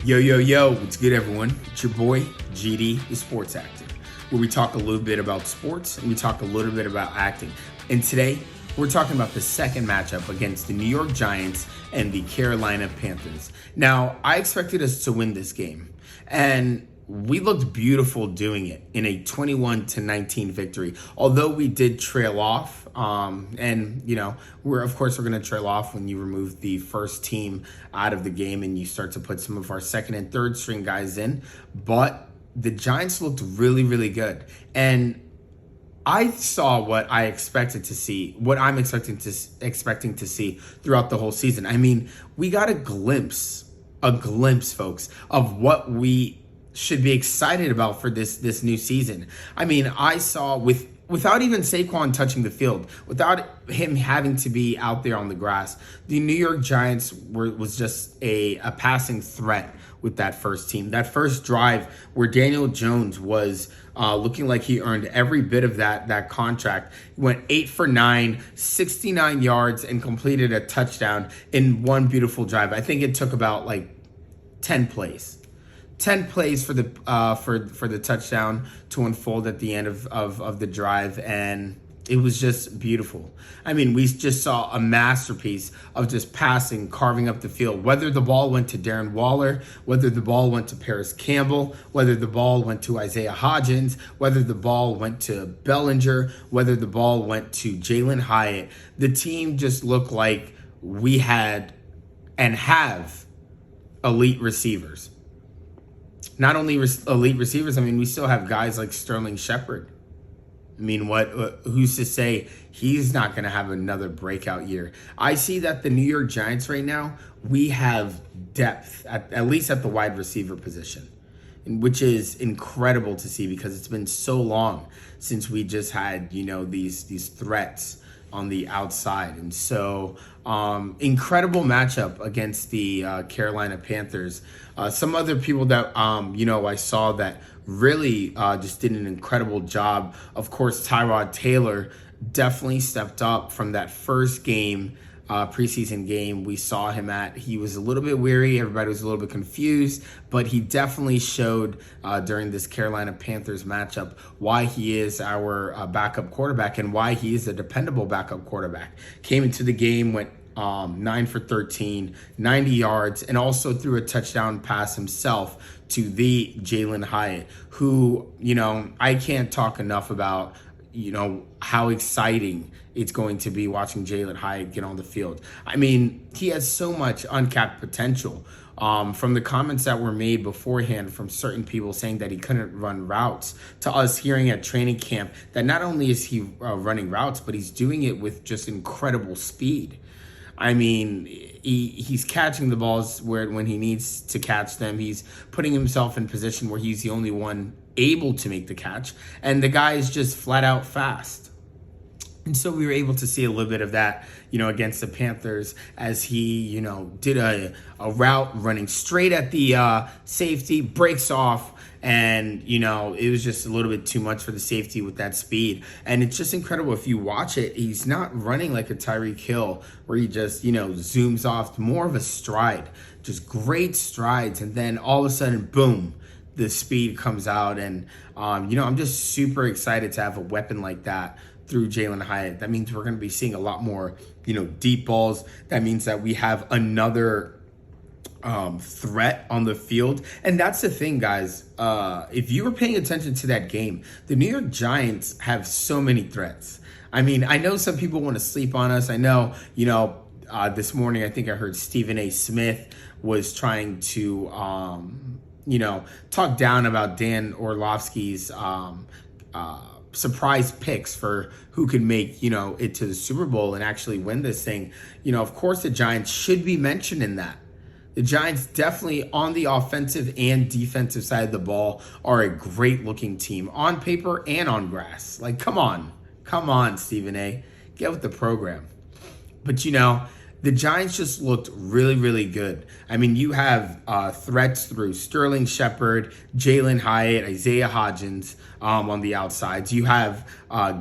Yo, yo, yo, what's good, everyone? It's your boy, GD, the sports actor, where we talk a little bit about sports and we talk a little bit about acting. And today, we're talking about the second matchup against the New York Giants and the Carolina Panthers. Now, I expected us to win this game, and we looked beautiful doing it in a 21-19 victory. Although we did trail off, and we're going to trail off when you remove the first team out of the game and you start to put some of our second and third string guys in. But the Giants looked really, really good, and I saw what I expected to see, what I'm expecting to see throughout the whole season. I mean, we got a glimpse, folks, of what we should be excited about for this new season. I mean, I saw without even Saquon touching the field, without him having to be out there on the grass, the New York Giants was just a passing threat with that first team. That first drive where Daniel Jones was looking like he earned every bit of that contract. He went 8 for 9, 69 yards, and completed a touchdown in one beautiful drive. I think it took about 10 plays. 10 plays for the touchdown to unfold at the end of the drive, and it was just beautiful. I mean, we just saw a masterpiece of just passing, carving up the field. Whether the ball went to Darren Waller, whether the ball went to Paris Campbell, whether the ball went to Isaiah Hodgins, whether the ball went to Bellinger, whether the ball went to Jalen Hyatt, the team just looked like we had and have elite receivers. Not only elite receivers, I mean, we still have guys like Sterling Shepard. I mean, who's to say he's not going to have another breakout year? I see that the New York Giants right now, we have depth, at least at the wide receiver position, which is incredible to see because it's been so long since we just had, these threats on the outside. And so incredible matchup against the Carolina Panthers. Some other people that I saw that really just did an incredible job. Of course, Tyrod Taylor definitely stepped up from that first game, preseason game we saw him at. He was a little bit weary. Everybody was a little bit confused, but he definitely showed during this Carolina Panthers matchup why he is our backup quarterback and why he is a dependable backup quarterback. Came into the game, went 9 for 13, 90 yards, and also threw a touchdown pass himself to the Jalen Hyatt, who, I can't talk enough about, how exciting it's going to be watching Jalen Hyatt get on the field. I mean, he has so much uncapped potential. From the comments that were made beforehand from certain people saying that he couldn't run routes, to us hearing at training camp that not only is he running routes, but he's doing it with just incredible speed. I mean, he's catching the balls when he needs to catch them. He's putting himself in position where he's the only one able to make the catch. And the guy is just flat out fast. And so we were able to see a little bit of that, against the Panthers as he, did a route running straight at the safety, breaks off. And, it was just a little bit too much for the safety with that speed. And it's just incredible. If you watch it, he's not running like a Tyreek Hill where he just, zooms off. More of a stride, just great strides. And then all of a sudden, boom, the speed comes out. And, I'm just super excited to have a weapon like that through Jalen Hyatt. That means we're going to be seeing a lot more, deep balls. That means that we have another threat on the field. And that's the thing, guys. If you were paying attention to that game, the New York Giants have so many threats. I mean, I know some people want to sleep on us. I know, this morning, I think I heard Stephen A. Smith was trying to, talk down about Dan Orlovsky's surprise picks for who could make, it to the Super Bowl and actually win this thing. Of course, the Giants should be mentioned in that. The Giants definitely on the offensive and defensive side of the ball are a great looking team on paper and on grass. Like, come on, Stephen A. Get with the program. But, the Giants just looked really, really good. I mean, you have threats through Sterling Shepard, Jalen Hyatt, Isaiah Hodgins on the outsides. You have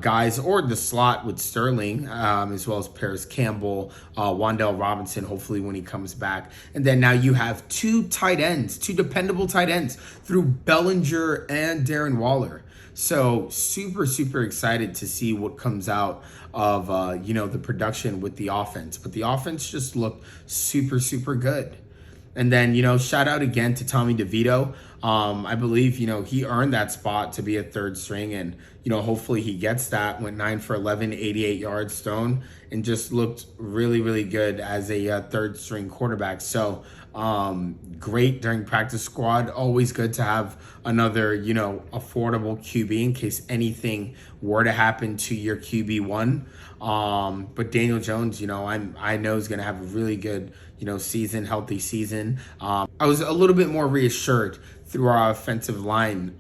guys or the slot with Sterling, as well as Paris Campbell, Wan'Dale Robinson, hopefully when he comes back. And then now you have two dependable tight ends through Bellinger and Darren Waller. So super, super excited to see what comes out of, the production with the offense. But the offense just looked super, super good. And then, shout out again to Tommy DeVito. I believe, he earned that spot to be a third string, and, hopefully he gets that. Went 9 for 11, 88 yards thrown, and just looked really, really good as a third string quarterback. So great during practice squad. Always good to have another, affordable QB in case anything were to happen to your QB1. But Daniel Jones, I know is going to have a really good, healthy season. I was a little bit more reassured through our offensive line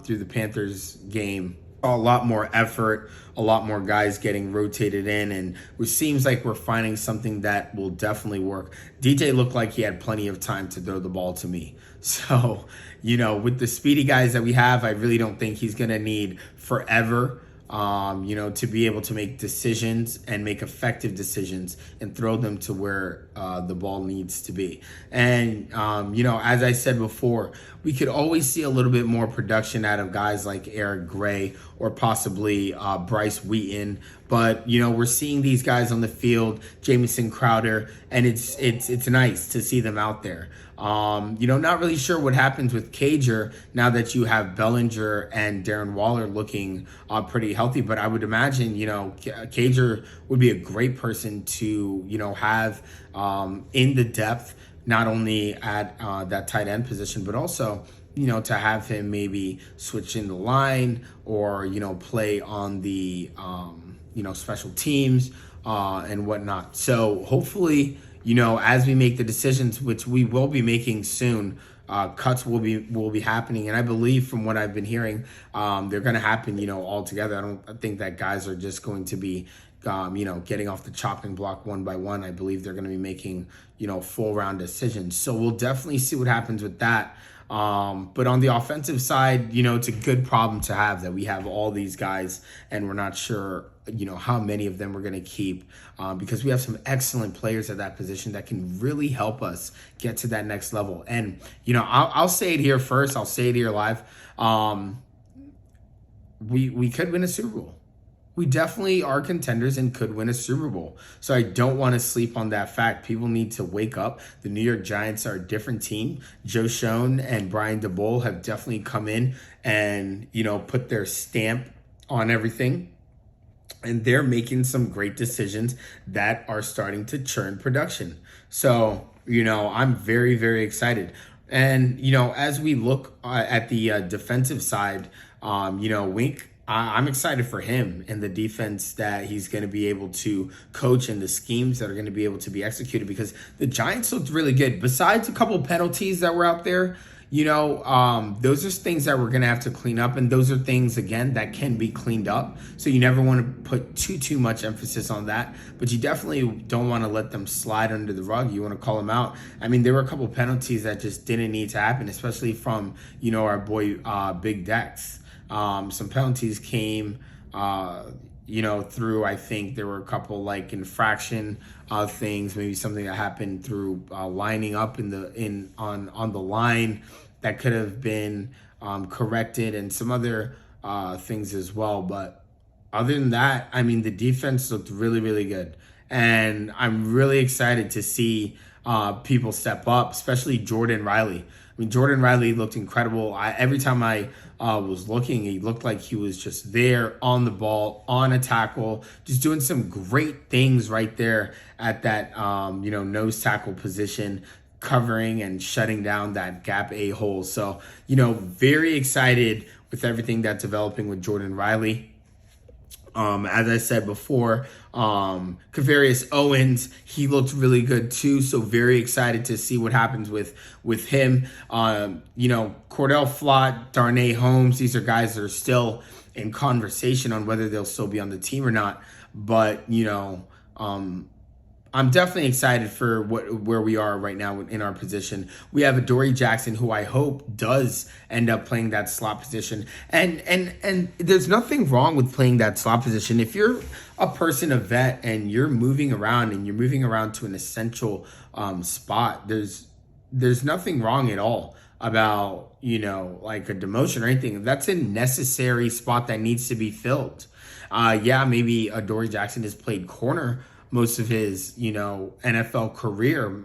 through the Panthers game. A lot more effort, a lot more guys getting rotated in, and it seems like we're finding something that will definitely work. DJ looked like he had plenty of time to throw the ball to me. So, with the speedy guys that we have, I really don't think he's going to need forever, to be able to make decisions and make effective decisions and throw them to where the ball needs to be. And, as I said before, we could always see a little bit more production out of guys like Eric Gray or possibly Bryce Wheaton. But, we're seeing these guys on the field, Jamison Crowder, and it's nice to see them out there. Not really sure what happens with Cager now that you have Bellinger and Darren Waller looking pretty healthy. But I would imagine, Cager would be a great person to, have in the depth, not only at that tight end position, but also, to have him maybe switch in the line or, play on the, special teams and whatnot. So hopefully, as we make the decisions, which we will be making soon, cuts will be happening. And I believe from what I've been hearing, they're going to happen, all together. I don't think that guys are just going to be, getting off the chopping block one by one. I believe they're going to be making, full round decisions. So we'll definitely see what happens with that. But on the offensive side, it's a good problem to have that we have all these guys and we're not sure, how many of them we're going to keep because we have some excellent players at that position that can really help us get to that next level. And, I'll say it here first. I'll say it here live. We could win a Super Bowl. We definitely are contenders and could win a Super Bowl. So I don't want to sleep on that fact. People need to wake up. The New York Giants are a different team. Joe Schoen and Brian DeBole have definitely come in and, put their stamp on everything. And they're making some great decisions that are starting to churn production. So, I'm very, very excited. And, as we look at the defensive side, Wink, I'm excited for him and the defense that he's going to be able to coach and the schemes that are going to be able to be executed because the Giants looked really good. Besides a couple penalties that were out there, those are things that we're going to have to clean up. And those are things, again, that can be cleaned up. So you never want to put too much emphasis on that. But you definitely don't want to let them slide under the rug. You want to call them out. I mean, there were a couple penalties that just didn't need to happen, especially from, our boy Big Dex. Some penalties came, through, I think there were a couple like infraction things, maybe something that happened through lining up on the line that could have been corrected and some other things as well. But other than that, I mean, the defense looked really, really good. And I'm really excited to see people step up, especially Jordan Riley. I mean, Jordan Riley looked incredible. Every time I was looking, he looked like he was just there on the ball, on a tackle, just doing some great things right there at that, nose tackle position, covering and shutting down that gap A-hole. So, very excited with everything that's developing with Jordan Riley. As I said before, Kavarius Owens, he looked really good too. So very excited to see what happens with him. Cordell Flott, Darnay Holmes, these are guys that are still in conversation on whether they'll still be on the team or not. But, I'm definitely excited for where we are right now in our position. We have Adoree Jackson, who I hope does end up playing that slot position. And there's nothing wrong with playing that slot position. If you're a person, a vet, and you're moving around to an essential spot, there's nothing wrong at all about, like a demotion or anything. That's a necessary spot that needs to be filled. Yeah, maybe Adoree Jackson has played corner most of his, NFL career.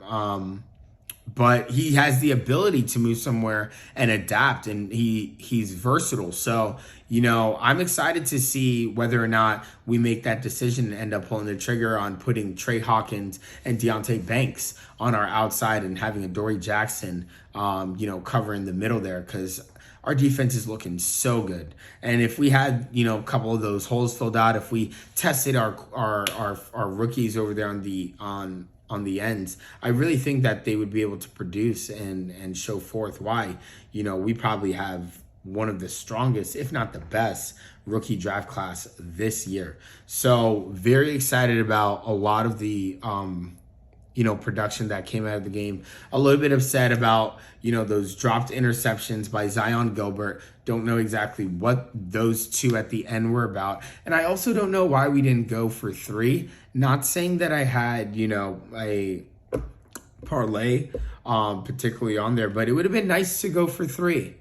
But he has the ability to move somewhere and adapt, and he's versatile. So, I'm excited to see whether or not we make that decision and end up pulling the trigger on putting Trey Hawkins and Deonte Banks on our outside and having Adoree Jackson, covering the middle there, because our defense is looking so good. And if we had, a couple of those holes filled out, if we tested our rookies over there on the ends, I really think that they would be able to produce and show forth why, we probably have one of the strongest, if not the best, rookie draft class this year. So very excited about a lot of the production that came out of the game. A little bit upset about, those dropped interceptions by Zion Gilbert. Don't know exactly what those two at the end were about. And I also don't know why we didn't go for 3. Not saying that I had, a parlay particularly on there, but it would have been nice to go for 3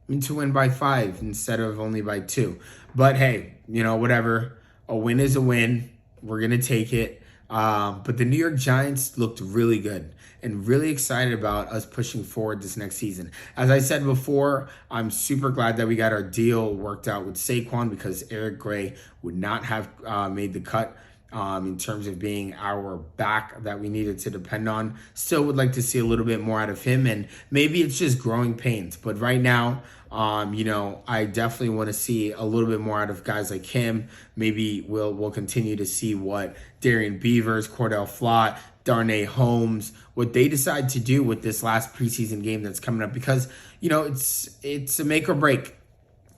and to win by 5 instead of only by 2. But hey, whatever. A win is a win. We're going to take it. But the New York Giants looked really good and really excited about us pushing forward this next season. As I said before, I'm super glad that we got our deal worked out with Saquon, because Eric Gray would not have made the cut in terms of being our back that we needed to depend on. Still would like to see a little bit more out of him, and maybe it's just growing pains. But right now, I definitely want to see a little bit more out of guys like him. Maybe we'll continue to see what Darian Beavers, Cordell Flott, Darnay Holmes, what they decide to do with this last preseason game that's coming up, because, it's a make or break.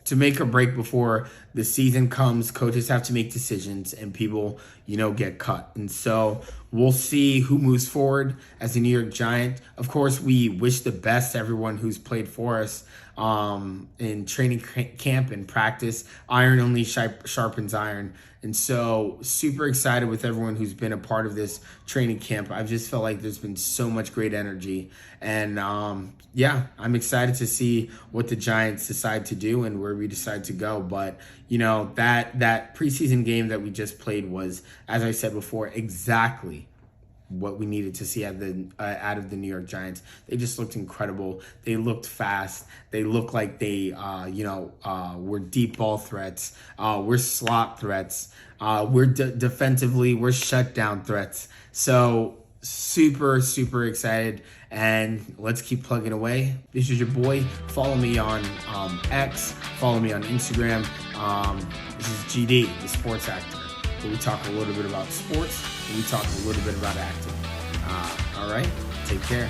To make or break before the season comes, coaches have to make decisions and people, get cut. And so we'll see who moves forward as a New York Giant. Of course, we wish the best to everyone who's played for us in training camp and practice. Iron only sharpens iron. And so super excited with everyone who's been a part of this training camp. I've just felt like there's been so much great energy. And I'm excited to see what the Giants decide to do and where we decide to go. But, that preseason game that we just played was, as I said before, exactly what we needed to see out of the New York Giants. They just looked incredible. They looked fast. They looked like they, were deep ball threats. We're slot threats. We're defensively, we're shutdown threats. So super, super excited. And let's keep plugging away. This is your boy. Follow me on X. Follow me on Instagram. This is GD, the sports actor, where we talk a little bit about sports and we talk a little bit about acting. All right, take care.